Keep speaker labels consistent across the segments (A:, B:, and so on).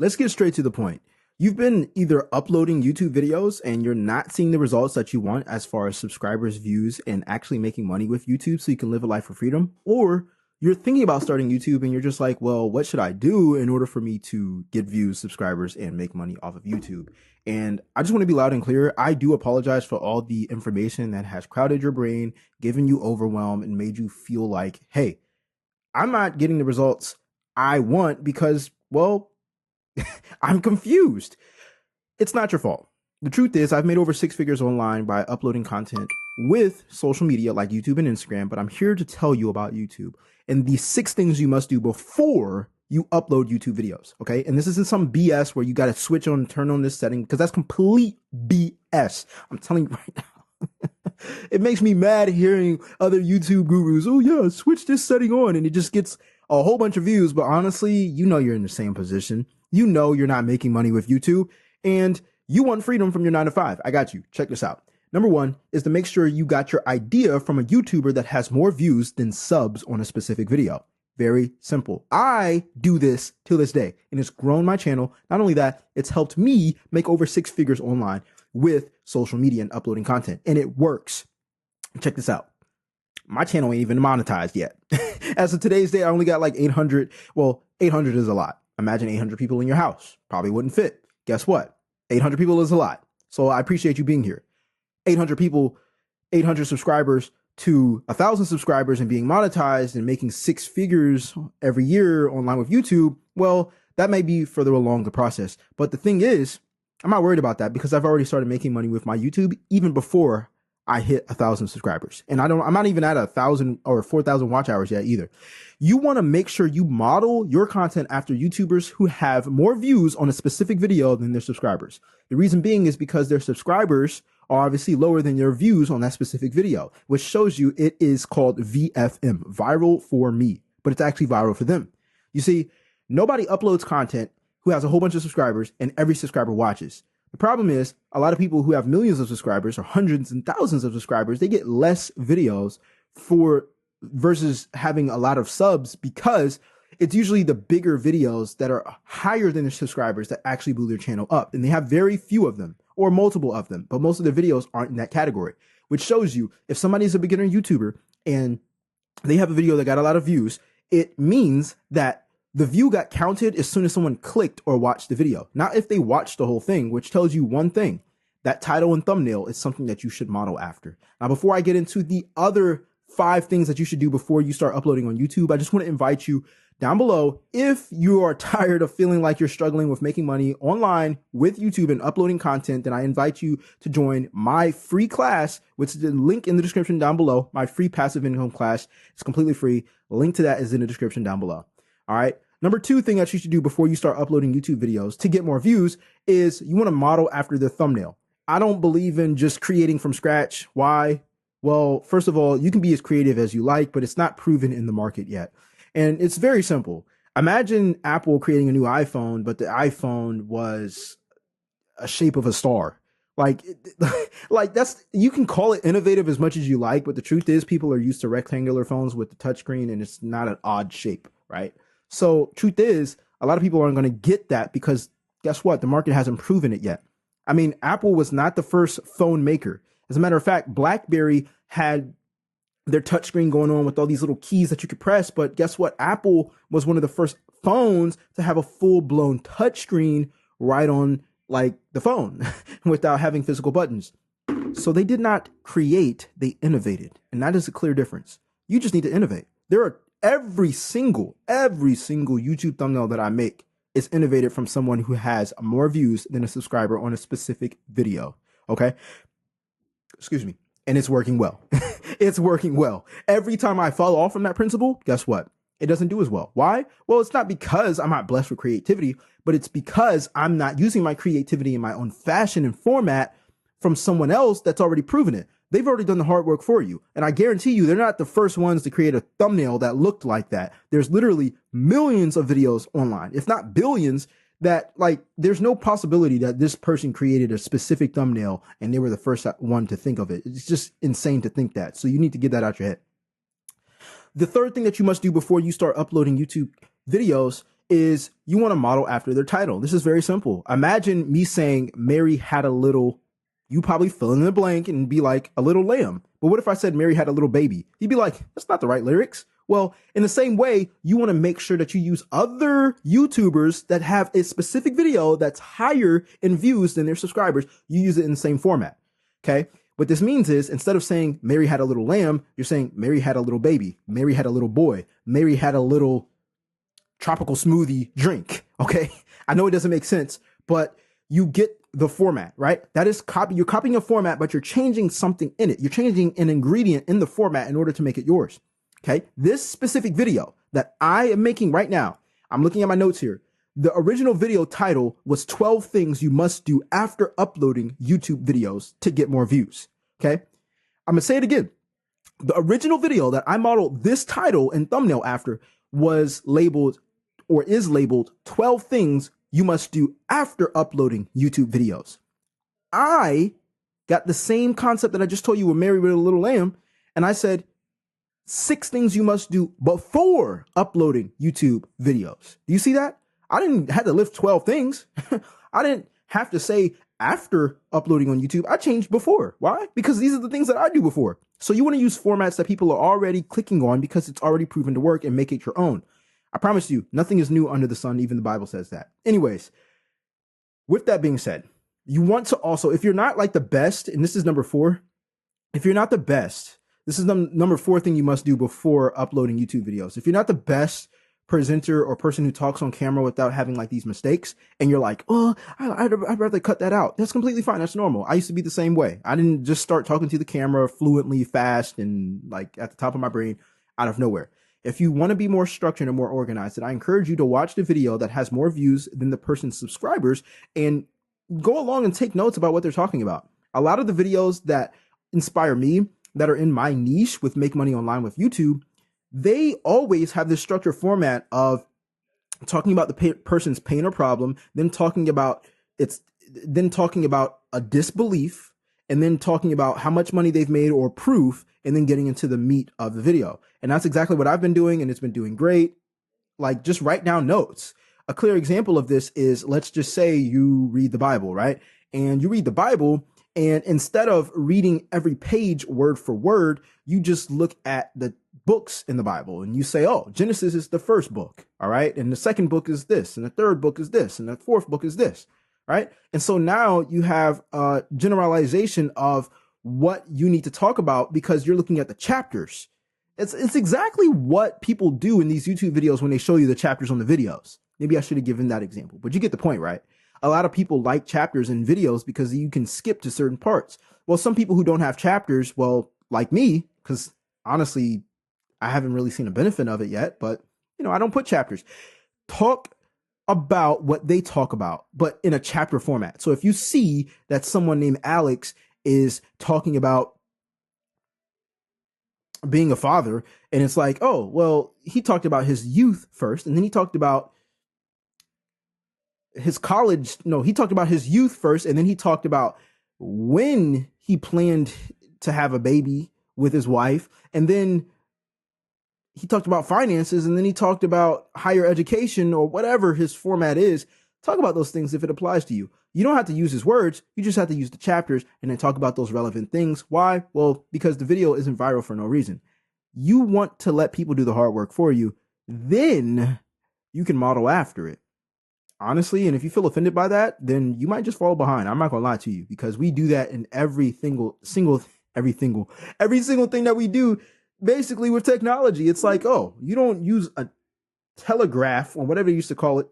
A: let's get straight to the point. You've been either uploading YouTube videos and you're not seeing the results that you want as far as subscribers, views, and actually making money with YouTube so you can live a life of freedom, or you're thinking about starting YouTube and you're just like, well, what should I do in order for me to get views, subscribers, and make money off of YouTube? And I just want to be loud and clear. I do apologize for all the information that has crowded your brain, given you overwhelm, and made you feel like, hey, I'm not getting the results I want because, well, I'm confused. It's not your fault. The truth is, I've made over 6 figures online by uploading content with social media like YouTube and Instagram, but I'm here to tell you about YouTube and the 6 things you must do before you upload YouTube videos, okay? And this isn't some BS where you got to switch on and turn on this setting, because that's complete BS. I'm telling you right now. It makes me mad hearing other YouTube gurus, oh yeah, switch this setting on, and it just gets a whole bunch of views. But honestly, you know you're in the same position. You know you're not making money with YouTube, and you want freedom from your 9 to 5. I got you. Check this out. Number 1 is to make sure you got your idea from a YouTuber that has more views than subs on a specific video. Very simple. I do this till this day, and it's grown my channel. Not only that, it's helped me make over 6 figures online with social media and uploading content, and it works. Check this out. My channel ain't even monetized yet. As of today's day, I only got like 800. Well, 800 is a lot. Imagine 800 people in your house. Probably wouldn't fit. Guess what? 800 people is a lot. So I appreciate you being here. 800 people, 800 subscribers to 1,000 subscribers and being monetized and making 6 figures every year online with YouTube. Well, that may be further along the process. But the thing is, I'm not worried about that because I've already started making money with my YouTube even before I hit 1,000 subscribers. And I'm not even at 1,000 or 4,000 watch hours yet either. You want to make sure you model your content after YouTubers who have more views on a specific video than their subscribers. The reason being is because their subscribers are obviously lower than your views on that specific video, which shows you it is called VFM, viral for me, but it's actually viral for them. You see, nobody uploads content who has a whole bunch of subscribers and every subscriber watches. The problem is a lot of people who have millions of subscribers or hundreds and thousands of subscribers, they get less videos versus having a lot of subs, because it's usually the bigger videos that are higher than their subscribers that actually blew their channel up. And they have very few of them or multiple of them, but most of their videos aren't in that category, which shows you if somebody is a beginner YouTuber and they have a video that got a lot of views, it means that the view got counted as soon as someone clicked or watched the video, not if they watched the whole thing, which tells you one thing: that title and thumbnail is something that you should model after. Now, before I get into the other 5 things that you should do before you start uploading on YouTube, I just want to invite you down below. If you are tired of feeling like you're struggling with making money online with YouTube and uploading content, then I invite you to join my free class, which is the link in the description down below. My free passive income class. It's completely free. Link to that is in the description down below. All right. Number 2 thing that you should do before you start uploading YouTube videos to get more views is you want to model after the thumbnail. I don't believe in just creating from scratch. Why? Well, first of all, you can be as creative as you like, but it's not proven in the market yet. And it's very simple. Imagine Apple creating a new iPhone, but the iPhone was a shape of a star. Like that's, you can call it innovative as much as you like, but the truth is people are used to rectangular phones with the touchscreen and it's not an odd shape, right? So truth is, a lot of people aren't going to get that because guess what? The market hasn't proven it yet. I mean, Apple was not the first phone maker. As a matter of fact, BlackBerry had their touchscreen going on with all these little keys that you could press. But guess what? Apple was one of the first phones to have a full-blown touchscreen right on like the phone without having physical buttons. So they did not create, they innovated. And that is a clear difference. You just need to innovate. There are every single YouTube thumbnail that I make is innovated from someone who has more views than a subscriber on a specific video. Okay. Excuse me. And it's working well. It's working well. Every time I fall off from that principle, guess what? It doesn't do as well. Why? Well, it's not because I'm not blessed with creativity, but it's because I'm not using my creativity in my own fashion and format from someone else that's already proven it. They've already done the hard work for you. And I guarantee you, they're not the first ones to create a thumbnail that looked like that. There's literally millions of videos online, if not billions, that like, there's no possibility that this person created a specific thumbnail and they were the first one to think of it. It's just insane to think that. So you need to get that out your head. The third thing that you must do before you start uploading YouTube videos is you want to model after their title. This is very simple. Imagine me saying Mary had a little, you probably fill in the blank and be like a little lamb. But what if I said Mary had a little baby? You'd be like, that's not the right lyrics. Well, in the same way, you want to make sure that you use other YouTubers that have a specific video that's higher in views than their subscribers. You use it in the same format. Okay. What this means is instead of saying Mary had a little lamb, you're saying Mary had a little baby. Mary had a little boy. Mary had a little tropical smoothie drink. Okay. I know it doesn't make sense, but you get the format, right? That is you're copying a format, but you're changing something in it. You're changing an ingredient in the format in order to make it yours. Okay. This specific video that I am making right now, I'm looking at my notes here. The original video title was 12 things you must do after uploading YouTube videos to get more views. Okay. I'm going to say it again. The original video that I modeled this title and thumbnail after was labeled or is labeled 12 things you must do after uploading YouTube videos. I got the same concept that I just told you with Mary with a Little Lamb. And I said 6 things you must do before uploading YouTube videos. Do you see that? I didn't have to lift 12 things. I didn't have to say after uploading on YouTube. I changed before. Why? Because these are the things that I do before. So you want to use formats that people are already clicking on because it's already proven to work and make it your own. I promise you, nothing is new under the sun. Even the Bible says that. Anyways, with that being said, you want to also, if you're not like the best, and this is number 4, if you're not the best, this is the number 4 thing you must do before uploading YouTube videos. If you're not the best presenter or person who talks on camera without having like these mistakes, and you're like, oh, I'd rather cut that out. That's completely fine. That's normal. I used to be the same way. I didn't just start talking to the camera fluently, fast, and like at the top of my brain out of nowhere. If you want to be more structured and more organized, then I encourage you to watch the video that has more views than the person's subscribers and go along and take notes about what they're talking about. A lot of the videos that inspire me that are in my niche with Make Money Online with YouTube, they always have this structured format of talking about the person's pain or problem, then talking about a disbelief, and then talking about how much money they've made or proof, and then getting into the meat of the video. And that's exactly what I've been doing, and it's been doing great. Like, just write down notes. A clear example of this is, let's just say you read the Bible, right? And you read the Bible, and instead of reading every page word for word, you just look at the books in the Bible and you say, oh, Genesis is the first book. All right. And the second book is this. And the third book is this. And the fourth book is this. Right. And so now you have a generalization of what you need to talk about because you're looking at the chapters. It's exactly what people do in these YouTube videos when they show you the chapters on the videos. Maybe I should have given that example, but you get the point, right? A lot of people like chapters in videos because you can skip to certain parts. Well, some people who don't have chapters, well, like me, because honestly, I haven't really seen a benefit of it yet, but I don't put chapters. Talk about what they talk about, but in a chapter format. So if you see that someone named Alex is talking about being a father, and it's like, oh, well, he talked about his youth first, and then he talked about his college. No, he talked about his youth first, and then he talked about when he planned to have a baby with his wife, and then he talked about finances, and then he talked about higher education or whatever his format is. Talk about those things if it applies to you. You don't have to use his words. You just have to use the chapters and then talk about those relevant things. Why? Well, because the video isn't viral for no reason. You want to let people do the hard work for you. Then you can model after it. Honestly, and if you feel offended by that, then you might just fall behind. I'm not going to lie to you because we do that in every single thing that we do. Basically with technology, it's like, oh, you don't use a telegraph or whatever they used to call it,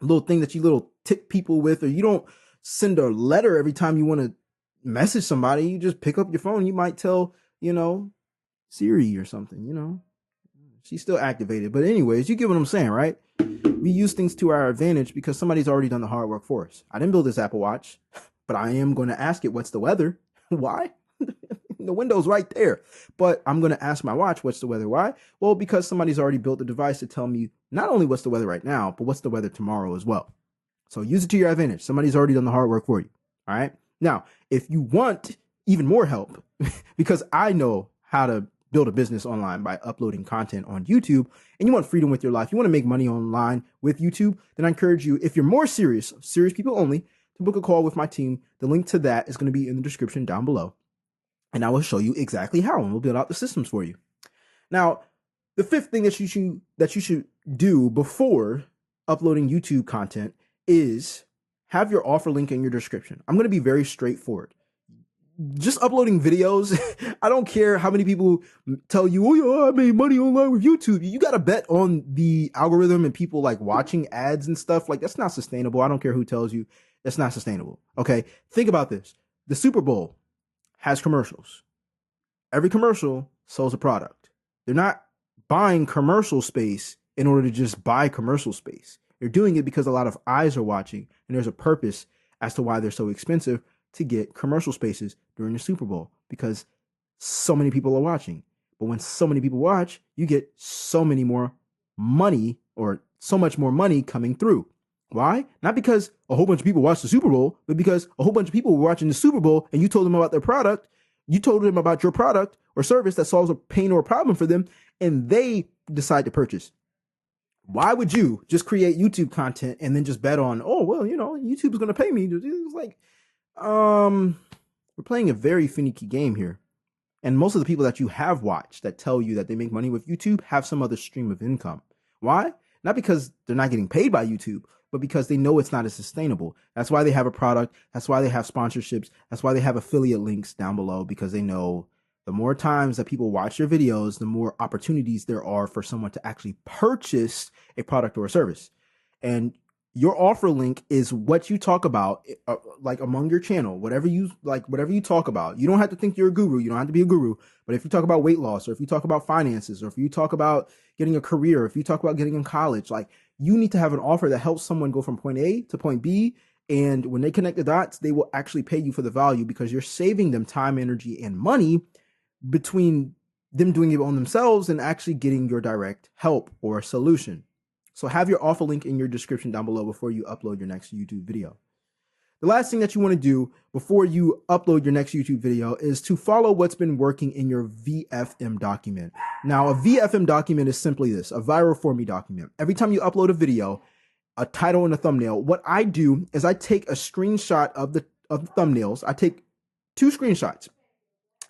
A: a little thing that you little tick people with, or you don't send a letter every time you want to message somebody. You just pick up your phone. You might tell, Siri or something, she's still activated. But anyways, you get what I'm saying, right? We use things to our advantage because somebody's already done the hard work for us. I didn't build this Apple Watch, but I am going to ask it, what's the weather? Why? The window's right there, but I'm going to ask my watch, what's the weather? Why? Well, because somebody's already built the device to tell me not only what's the weather right now, but what's the weather tomorrow as well. So use it to your advantage. Somebody's already done the hard work for you. All right. Now, if you want even more help, because I know how to build a business online by uploading content on YouTube, and you want freedom with your life, you want to make money online with YouTube, then I encourage you, if you're more serious people only, to book a call with my team. The link to that is going to be in the description down below. And I will show you exactly how, and we'll build out the systems for you. Now, the fifth thing that you should do before uploading YouTube content is have your offer link in your description. I'm going to be very straightforward. Just uploading videos, I don't care how many people tell you, oh yeah, I made money online with YouTube. You got to bet on the algorithm and people like watching ads and stuff. Like, that's not sustainable. I don't care who tells you, that's not sustainable. Okay, think about this. The Super Bowl has commercials. Every commercial sells a product. They're not buying commercial space in order to just buy commercial space. They're doing it because a lot of eyes are watching, and there's a purpose as to why they're so expensive to get commercial spaces during the Super Bowl, because so many people are watching. But when so many people watch, you get so many more money, or so much more money coming through. Why? Not because a whole bunch of people watched the Super Bowl, but because a whole bunch of people were watching the Super Bowl and you told them about their product. You told them about your product or service that solves a pain or a problem for them, and they decide to purchase. Why would you just create YouTube content and then just bet on, oh, well, you know, YouTube is going to pay me? It's like, we're playing a very finicky game here. And most of the people that you have watched that tell you that they make money with YouTube have some other stream of income. Why? Not because they're not getting paid by YouTube, but because they know it's not as sustainable. That's why they have a product. That's why they have sponsorships. That's why they have affiliate links down below, because they know the more times that people watch your videos, the more opportunities there are for someone to actually purchase a product or a service. And your offer link is what you talk about, like among your channel, whatever you talk about. You don't have to think you're a guru. You don't have to be a guru. But if you talk about weight loss, or if you talk about finances, or if you talk about getting a career, if you talk about getting in college, like, you need to have an offer that helps someone go from point A to point B. And when they connect the dots, they will actually pay you for the value, because you're saving them time, energy, and money between them doing it on themselves and actually getting your direct help or solution. So have your offer link in your description down below before you upload your next YouTube video. The last thing that you want to do before you upload your next YouTube video is to follow what's been working in your VFM document. Now, a VFM document is simply this, a viral for me document. Every time you upload a video, a title and a thumbnail, what I do is I take a screenshot of the thumbnails. I take 2 screenshots,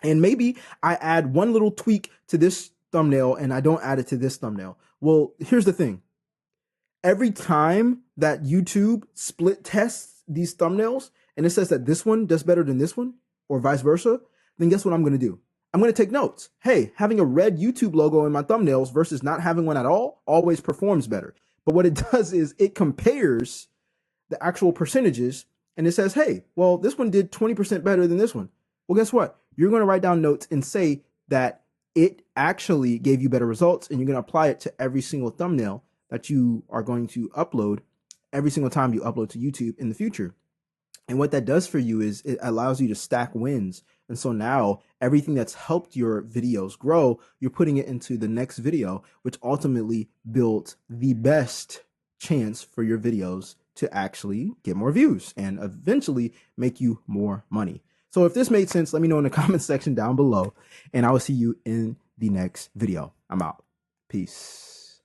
A: and maybe I add one little tweak to this thumbnail and I don't add it to this thumbnail. Well, here's the thing. Every time that YouTube split tests these thumbnails and it says that this one does better than this one, or vice versa, then guess what I'm going to do? I'm going to take notes. Hey, having a red YouTube logo in my thumbnails versus not having one at all always performs better. But what it does is it compares the actual percentages, and it says, hey, well, this one did 20% better than this one. Well, guess what? You're going to write down notes and say that it actually gave you better results, and you're going to apply it to every single thumbnail that you are going to upload every single time you upload to YouTube in the future. And what that does for you is it allows you to stack wins. And so now everything that's helped your videos grow, you're putting it into the next video, which ultimately built the best chance for your videos to actually get more views and eventually make you more money. So if this made sense, let me know in the comment section down below, and I will see you in the next video. I'm out. Peace.